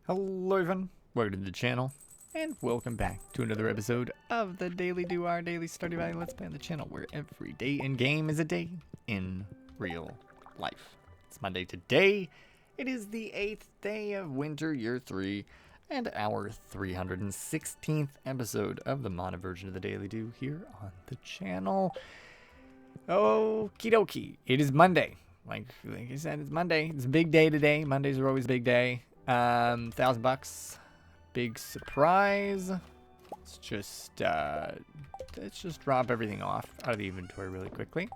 Hello everyone, welcome to the channel, and welcome back to another episode of the Daily Do Our Daily Stardew Valley Let's Play on the channel, where every day in game is a day in real life. It's Monday today. It is the 8th day of winter, year 3, and our 316th episode of the modded version of the Daily Do here on the channel. Okie dokie, it is Monday. Like I said, it's Monday. It's a big day today. Mondays are always a big day. $1,000, big surprise. Let's just drop everything off out of the inventory really quickly.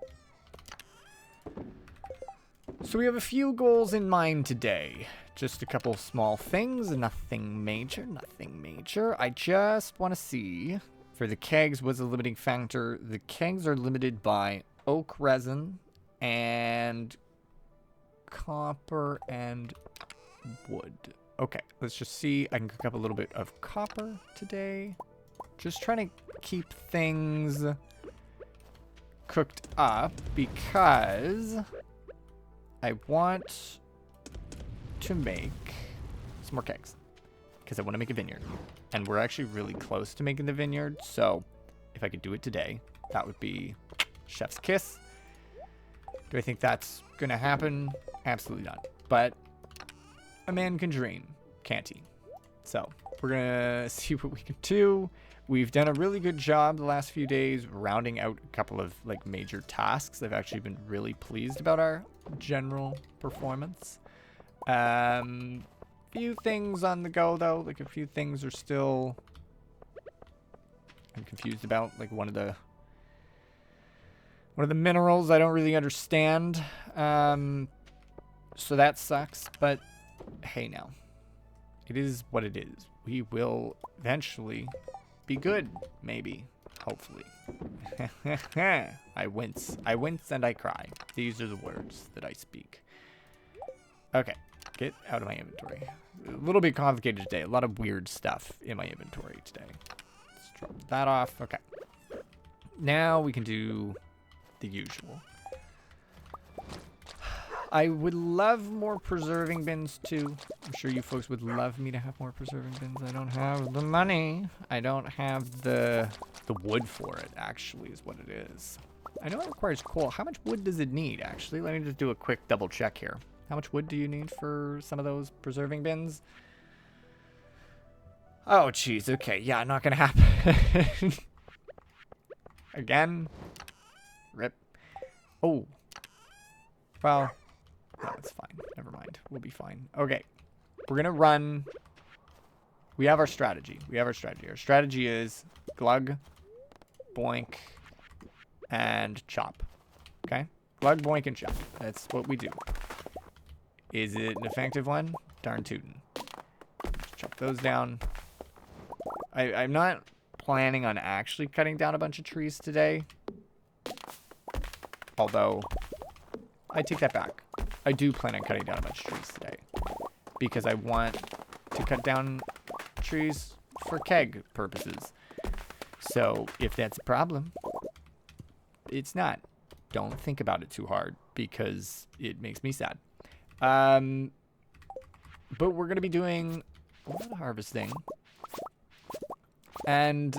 So we have a few goals in mind today. Just a couple small things, nothing major, nothing major. I just want to see, for the kegs, what's a limiting factor? The kegs are limited by oak resin and copper and wood. Okay, let's just see. I can cook up a little bit of copper today. Just trying to keep things cooked up because I want to make some more kegs because I want to make a vineyard, and we're actually really close to making the vineyard. So if I could do it today, that would be chef's kiss. Do I think that's gonna happen? Absolutely not. But a man can dream, can't he? So we're gonna see what we can do. We've done a really good job the last few days rounding out a couple of like major tasks. I've actually been really pleased about our general performance. Few things on the go though, like a few things are still I'm confused about, like one of the minerals I don't really understand. So that sucks, but hey now. It is what it is. We will eventually be good, maybe. Hopefully. I wince. I wince and I cry. These are the words that I speak. Okay. Get out of my inventory. A little bit complicated today. A lot of weird stuff in my inventory today. Let's drop that off. Okay. Now we can do the usual. I would love more preserving bins too. I'm sure you folks would love me to have more preserving bins. I don't have the money. I don't have the wood for it, actually, is what it is. I know it requires coal. How much wood does it need, actually? Let me just do a quick double check here. How much wood do you need for some of those preserving bins? Oh, jeez. Okay. Yeah, not gonna happen. Again. Rip. Oh. Well. No, it's fine. Never mind. We'll be fine. Okay. We're going to run. We have our strategy. Our strategy is glug, boink, and chop. Okay? Glug, boink, and chop. That's what we do. Is it an effective one? Darn tootin'. Chop those down. I'm not planning on actually cutting down a bunch of trees today. Although, I take that back. I do plan on cutting down a bunch of trees today because I want to cut down trees for keg purposes. So if that's a problem, it's not. Don't think about it too hard because it makes me sad. But we're going to be doing a lot of harvesting, and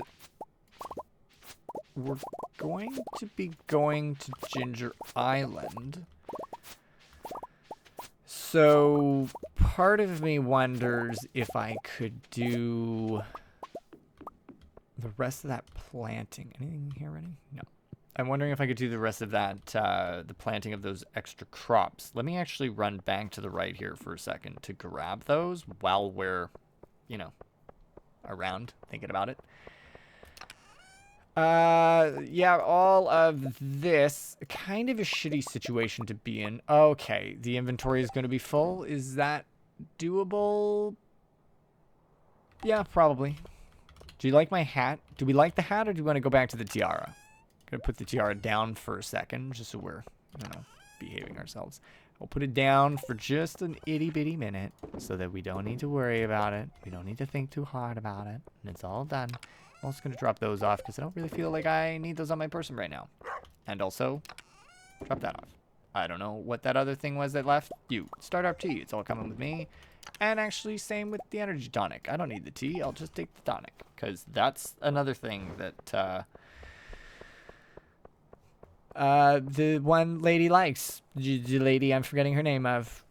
we're going to be going to Ginger Island. So part of me wonders if I could do the rest of that planting. Anything here ready? No. I'm wondering if I could do the rest of that, the planting of those extra crops. Let me actually run back to the right here for a second to grab those while we're, around thinking about it. Yeah, all of this, kind of a shitty situation to be in. Okay, the inventory is going to be full. Is that doable? Yeah, probably. Do you like my hat? Do we like the hat, or do you want to go back to the tiara? I'm going to put the tiara down for a second, just so we're, behaving ourselves. We'll put it down for just an itty-bitty minute, so that we don't need to worry about it. We don't need to think too hard about it, and it's all done. I'm also going to drop those off because I don't really feel like I need those on my person right now. And also, drop that off. I don't know what that other thing was that left. You. Startup tea. It's all coming with me. And actually, same with the energy tonic. I don't need the tea. I'll just take the tonic. Because that's another thing that the one lady likes. The lady I'm forgetting her name of.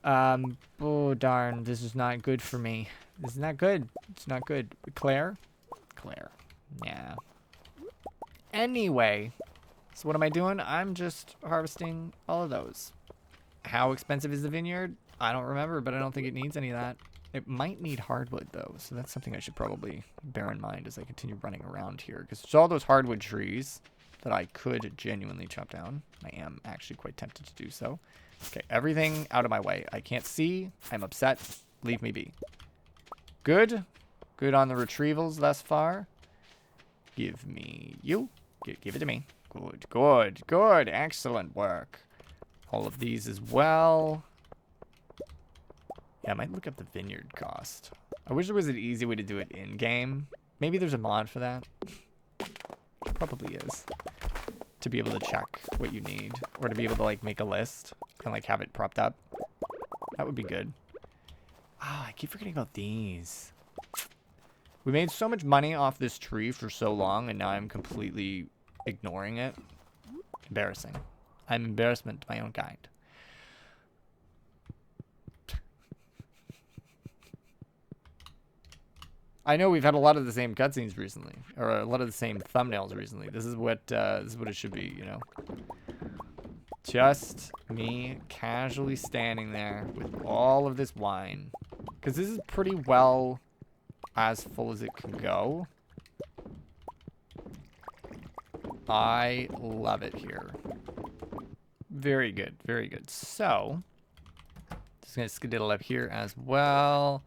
Oh, darn. This is not good for me. This is not good. It's not good. Claire? Claire. Yeah. Anyway. So what am I doing? I'm just harvesting all of those. How expensive is the vineyard? I don't remember, but I don't think it needs any of that. It might need hardwood, though, so that's something I should probably bear in mind as I continue running around here. Because there's all those hardwood trees that I could genuinely chop down. I am actually quite tempted to do so. Okay, everything out of my way. I can't see. I'm upset. Leave me be. Good. Good on the retrievals thus far. Give me you. Give it to me. Good, good, good. Excellent work. All of these as well. Yeah, I might look up the vineyard cost. I wish there was an easy way to do it in-game. Maybe there's a mod for that. Probably is. To be able to check what you need. Or to be able to, like, make a list. And, like, have it propped up. That would be good. Ah, I keep forgetting about these. We made so much money off this tree for so long, and now I'm completely ignoring it. Embarrassing. I'm embarrassment to my own kind. I know we've had a lot of the same cutscenes recently, or a lot of the same thumbnails recently. This is what it should be, you know. Just me casually standing there with all of this wine, because this is pretty well as full as it can go. I love it here. Very good, very good. So, just gonna skedaddle up here as well.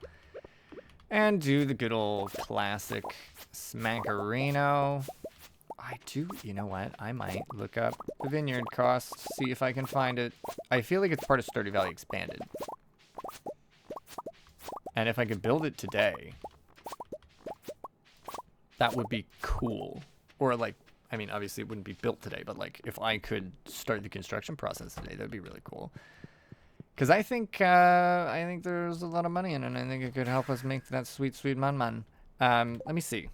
And do the good old classic smackerino. I do, you know what? I might look up the vineyard cost, see if I can find it. I feel like it's part of Stardew Valley Expanded. And if I could build it today, that would be cool. Or like, I mean, obviously it wouldn't be built today, but like if I could start the construction process today, that'd be really cool. Because I think there's a lot of money in it, and I think it could help us make that sweet, sweet man. Let me see.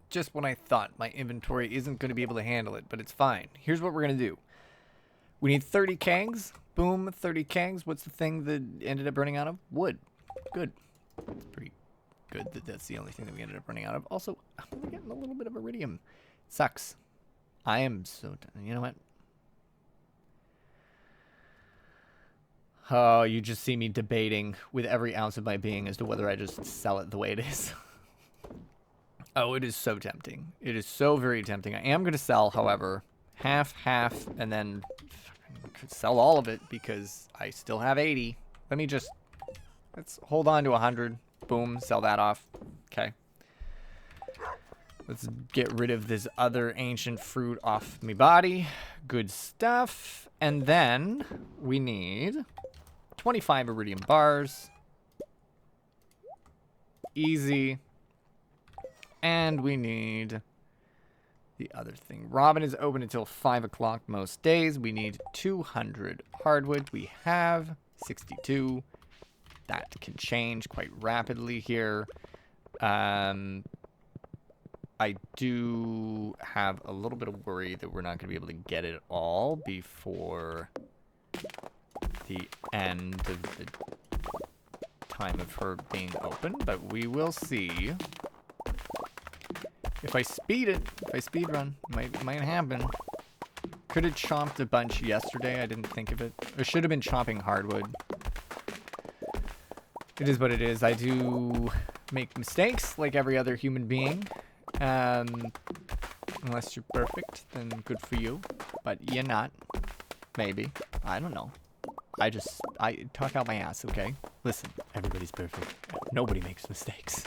Just when I thought my inventory isn't going to be able to handle it, but it's fine. Here's what we're going to do. We need 30 kegs. Boom, 30 kegs. What's the thing that ended up running out of? Wood. Good. It's pretty good that that's the only thing that we ended up running out of. Also, I'm only getting a little bit of iridium. Sucks. I am so... You know what? Oh, you just see me debating with every ounce of my being as to whether I just sell it the way it is. Oh, it is so tempting. It is so very tempting. I am going to sell, however, half, and then sell all of it because I still have 80. Let's hold on to 100. Boom, sell that off. Okay. Let's get rid of this other ancient fruit off my body. Good stuff. And then we need 25 iridium bars. Easy. And we need the other thing. Robin is open until 5 o'clock most days. We need 200 hardwood. We have 62. That can change quite rapidly here. I do have a little bit of worry that we're not going to be able to get it all before the end of the time of her being open, but we will see. If I speed it, if I speed run, it might happen. Could have chomped a bunch yesterday. I didn't think of it. I should have been chopping hardwood. It is what it is. I do make mistakes like every other human being. Unless you're perfect, then good for you. But you're not. Maybe. I don't know. I talk out my ass, okay? Listen, everybody's perfect. Nobody makes mistakes.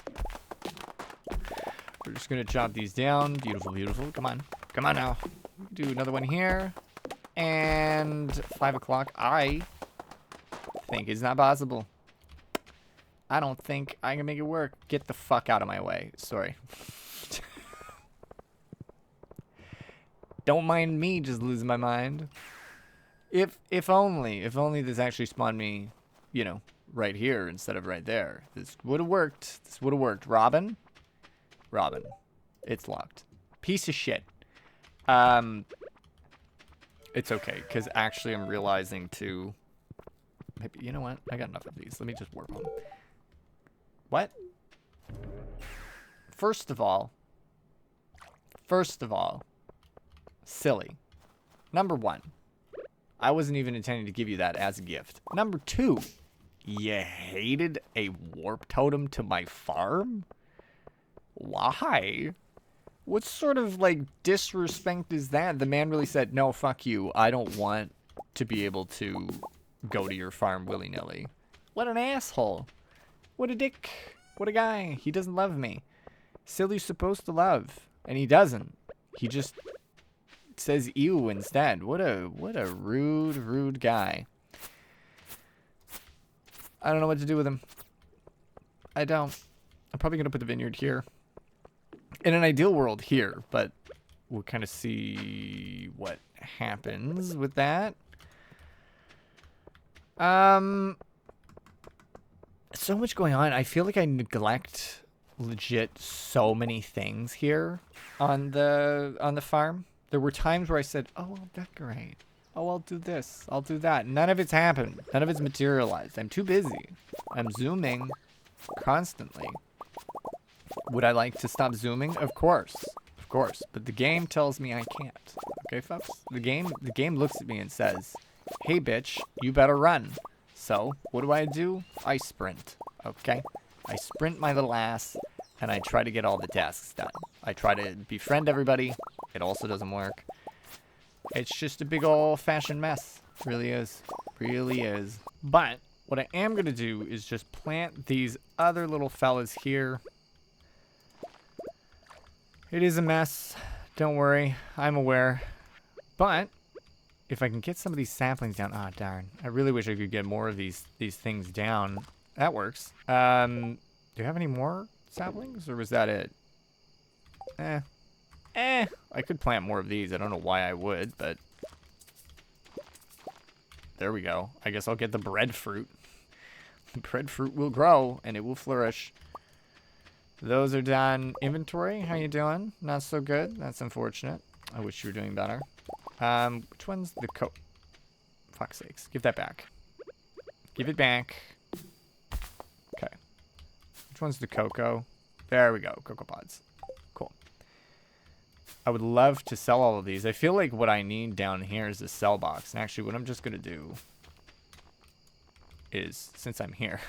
We're just gonna chop these down. Beautiful, beautiful. Come on. Come on now. Do another one here. And 5 o'clock, I think it's not possible. I don't think I can make it work. Get the fuck out of my way. Sorry. Don't mind me just losing my mind. If only this actually spawned me, you know, right here instead of right there. This would have worked. This would have worked. Robin. It's locked. Piece of shit. It's okay, because actually I'm realizing too. Maybe, you know what? I got enough of these. Let me just work on them. What? First of all, silly. Number one, I wasn't even intending to give you that as a gift. Number two, you hated a warp totem to my farm? Why? What sort of, like, disrespect is that? The man really said, no, fuck you. I don't want to be able to go to your farm willy-nilly. What an asshole. What a dick. What a guy. He doesn't love me. Silly's supposed to love, and he doesn't. He just says ew instead. What a rude guy. I don't know what to do with him. I don't. I'm probably going to put the vineyard here. In an ideal world here, but we'll kind of see what happens with that. So much going on. I feel like I neglect legit so many things here on the farm. There were times where I said, oh, I'll decorate. Oh, I'll do this. I'll do that. None of it's happened. None of it's materialized. I'm too busy. I'm zooming constantly. Would I like to stop zooming? Of course. Of course. But the game tells me I can't. Okay, folks? The game looks at me and says, hey, bitch, you better run. So, what do? I sprint. Okay? I sprint my little ass, and I try to get all the tasks done. I try to befriend everybody. It also doesn't work. It's just a big old-fashioned mess. Really is. Really is. But what I am going to do is just plant these other little fellas here. It is a mess. Don't worry. I'm aware. But if I can get some of these saplings down. Ah, darn. I really wish I could get more of these things down. That works. Do you have any more saplings, or was that it? I could plant more of these. I don't know why I would, but there we go. I guess I'll get the breadfruit. Breadfruit will grow, and it will flourish. Those are done. Inventory, how you doing? Not so good. That's unfortunate. I wish you were doing better. Which one's the fuck's sakes. Give that back. Give it back. Okay. Which one's the cocoa? There we go. Cocoa pods. Cool. I would love to sell all of these. I feel like what I need down here is a sell box. And actually, what I'm just going to do is, since I'm here,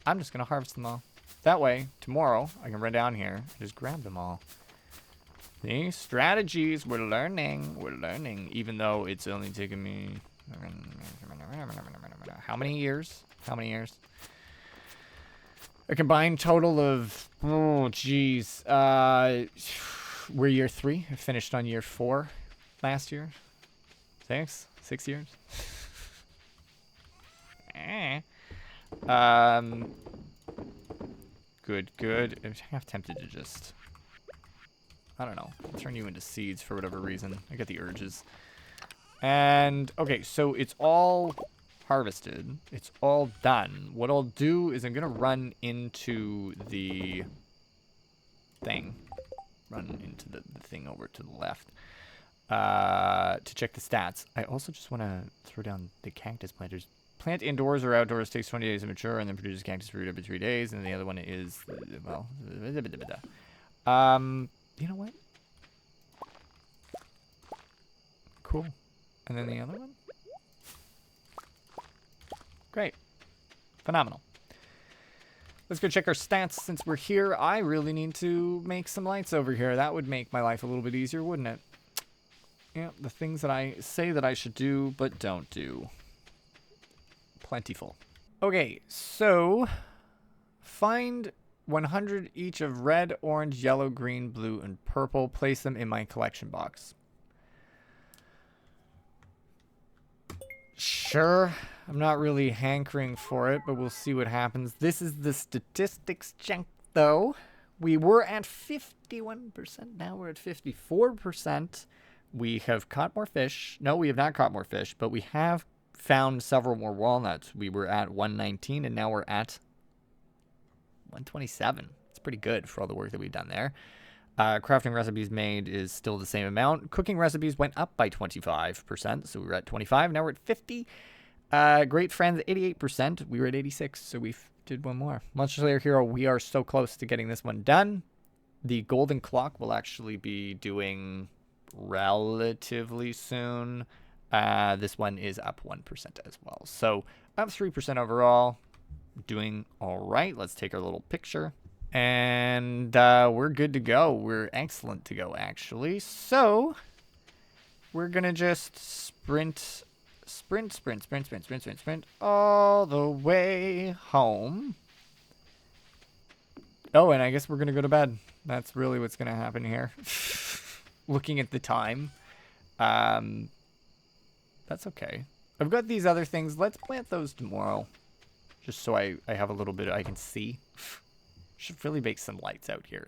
I'm just going to harvest them all. That way, tomorrow, I can run down here and just grab them all. See? Strategies. We're learning. We're learning. Even though it's only taken me... How many years? How many years? A combined total of... Oh, jeez. We're year 3. I finished on year 4 last year. 6 years. Good. I'm half tempted to just... I don't know. Turn you into seeds for whatever reason. I get the urges. And, okay, so it's all harvested. It's all done. What I'll do is I'm going to run into the thing. Run into the thing over to the left. To check the stats. I also just want to throw down the cactus planters. Plant indoors or outdoors, takes 20 days to mature, and then produces cactus fruit every 3 days. And the other one is, well, you know what? Cool. And then the other one? Great. Phenomenal. Let's go check our stats since we're here. I really need to make some lights over here. That would make my life a little bit easier, wouldn't it? Yeah, the things that I say that I should do, but don't do. Plentiful. Okay, so find 100 each of red, orange, yellow, green, blue, and purple. Place them in my collection box. Sure. I'm not really hankering for it, but we'll see what happens. This is the statistics check, though. We were at 51%. Now we're at 54%. We have caught more fish. No, we have not caught more fish, but we have found several more walnuts. We were at 119, and now we're at 127. It's pretty good for all the work that we've done there. Crafting recipes made is still the same amount. Cooking recipes went up by 25%, so we were at 25. Now we're at 50. Great friends, 88%. We were at 86, so we did one more. Monster Slayer Hero, we are so close to getting this one done. The golden clock will actually be doing relatively soon. This one is up 1% as well. So up 3% overall. Doing all right. Let's take our little picture. And we're good to go. We're excellent to go, actually. So we're going to just sprint all the way home. Oh, and I guess we're going to go to bed. That's really what's going to happen here. Looking at the time. That's okay. I've got these other things. Let's plant those tomorrow. Just so I have a little bit I can see. Should really make some lights out here.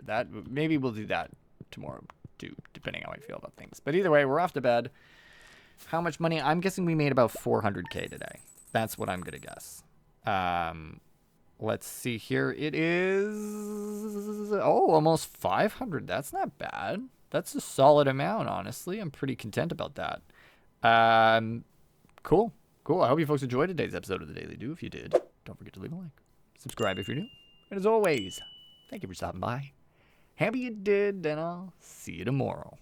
Maybe we'll do that tomorrow too, depending how I feel about things. But either way, we're off to bed. How much money? I'm guessing we made about 400K today. That's what I'm gonna guess. Let's see here. It is almost 500. That's not bad. That's a solid amount, honestly. I'm pretty content about that. Cool. I hope you folks enjoyed today's episode of the Daily Do. If you did, don't forget to leave a like. Subscribe if you're new. And as always, thank you for stopping by. Happy you did, and I'll see you tomorrow.